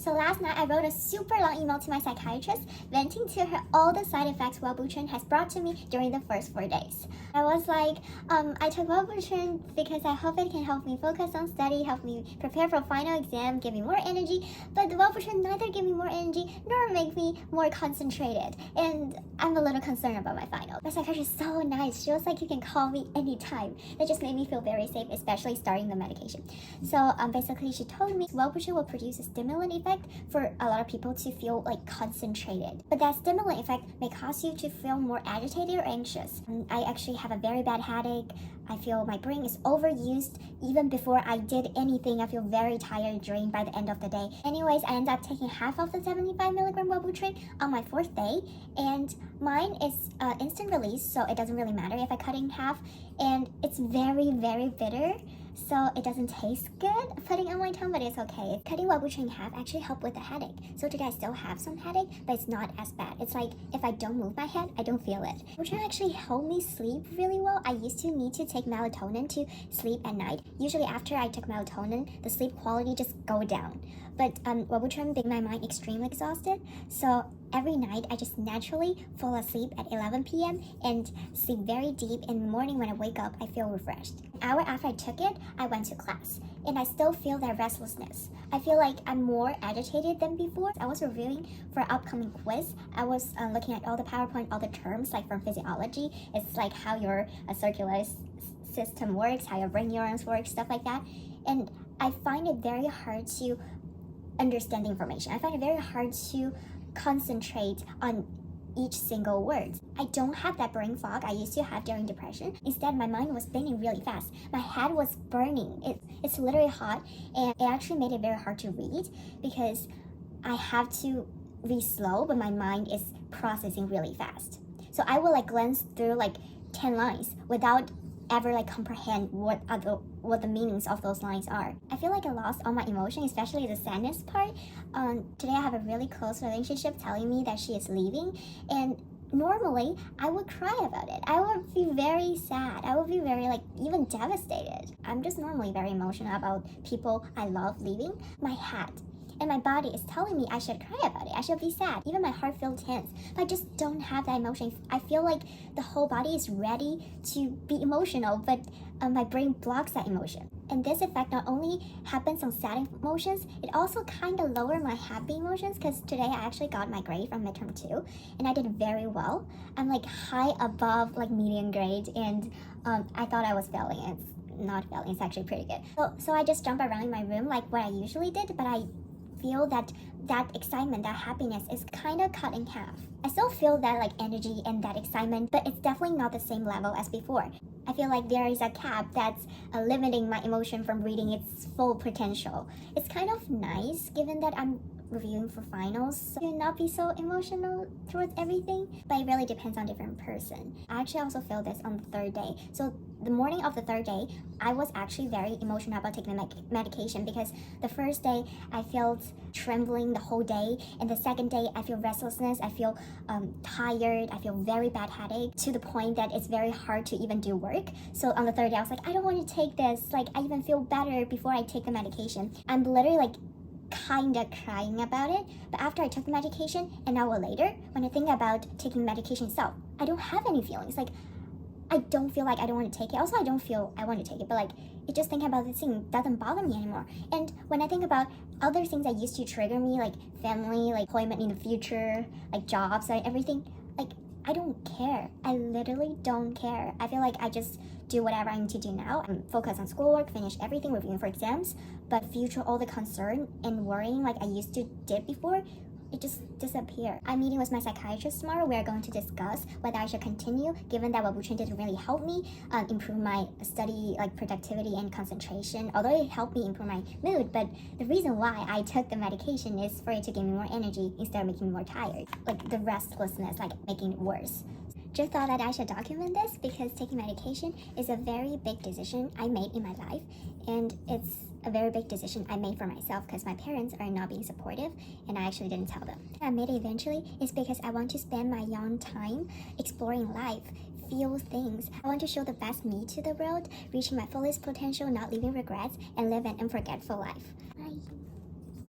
So last night I wrote a super long email to my psychiatrist venting to her all the side effects Wellbutrin has brought to me during the first 4 days. I was like, I took Wellbutrin because I hope it can help me focus on study, help me prepare for a final exam, give me more energy, but the Wellbutrin neither give me more energy nor make me more concentrated, and I'm a little concerned about my final. My psychiatrist is so nice. She was like, you can call me anytime. That just made me feel very safe, especially starting the medication. So basically she told me Wellbutrin will produce a stimulant effect for a lot of people to feel like concentrated, but that stimulant effect may cause you to feel more agitated or anxious. I actually have a very bad headache. I feel my brain is overused. Even before I did anything, I feel very tired, drained by the end of the day. Anyways, I ended up taking half of the 75 milligram Wellbutrin on my 4th day, and mine is instant release, so it doesn't really matter if I cut it in half, and it's very, very bitter. So it doesn't taste good putting on my tongue, but it's okay. Cutting Wellbutrin in half actually helped with the headache. So today I still have some headache, but it's not as bad. It's like if I don't move my head, I don't feel it. Wellbutrin actually helped me sleep really well. I used to need to take melatonin to sleep at night. Usually after I took melatonin, the sleep quality just go down. But Wellbutrin made my mind extremely exhausted. So every night I just naturally fall asleep at 11 p.m. and sleep very deep. In the morning when I wake up, I feel refreshed. An hour after I took it, I went to class, and I still feel that restlessness. I feel like I'm more agitated than before. I was reviewing for an upcoming quiz. I was looking at all the PowerPoint, all the terms like from physiology. It's like how your circular system works, how your brain neurons work, stuff like that. And I find it very hard to understand the information. I find it very hard to concentrate on each single word. I don't have that brain fog I used to have during depression. Instead, my mind was spinning really fast. My head was burning. It's literally hot, and it actually made it very hard to read because I have to read slow, but my mind is processing really fast. So I will like glance through like 10 lines without ever like comprehend what the meanings of those lines are. I feel like I lost all my emotion, especially the sadness part. Today I have a really close relationship telling me that she is leaving, and normally I would cry about it. I would be very sad. I would be very like even devastated. I'm just normally very emotional about people I love leaving. My head and my body is telling me I should cry about it. I should be sad. Even my heart feels tense. But I just don't have that emotion. I feel like the whole body is ready to be emotional, but my brain blocks that emotion. And this effect not only happens on sad emotions, it also kind of lowers my happy emotions, because today I actually got my grade from midterm 2, and I did very well. I'm like high above like median grade, and I thought I was failing. It's not failing. It's actually pretty good. So I just jump around in my room like what I usually did, but I feel that excitement, that happiness is kind of cut in half. I still feel that like energy and that excitement, but it's definitely not the same level as before. I feel like there is a cap that's limiting my emotion from reaching its full potential. It's kind of nice given that I'm reviewing for finals to not be so emotional towards everything, but it really depends on different person. I actually also feel this on the 3rd day. So the morning of the 3rd day, I was actually very emotional about taking the medication, because the first day I felt trembling the whole day, and the 2nd day I feel restlessness, I feel tired, I feel very bad headache to the point that it's very hard to even do work. So on the 3rd day I was like, I don't want to take this. Like I even feel better before I take the medication. I'm literally like kind of crying about it. But after I took the medication, an hour later, when I think about taking medication itself, I don't have any feelings. Like I don't feel like I don't want to take it. Also, I don't feel I want to take it, but like it just thinking about this thing doesn't bother me anymore. And when I think about other things that used to trigger me, like family, like employment in the future, like jobs, like everything, like I don't care. I literally don't care. I feel like I just do whatever I need to do now. I'm focused on schoolwork, finish everything, reviewing for exams, but future, all the concern and worrying like I used to did before, it just disappeared. I'm meeting with my psychiatrist tomorrow. We're going to discuss whether I should continue, given that Wellbutrin didn't really help me improve my study like productivity and concentration, although it helped me improve my mood. But the reason why I took the medication is for it to give me more energy instead of making me more tired, like the restlessness, like making it worse. Just thought that I should document this because taking medication is a very big decision I made in my life, and it's a very big decision I made for myself because my parents are not being supportive and I actually didn't tell them. I made it eventually is because I want to spend my young time exploring life, feel things. I want to show the best me to the world, reaching my fullest potential, not leaving regrets, and live an unforgettable life.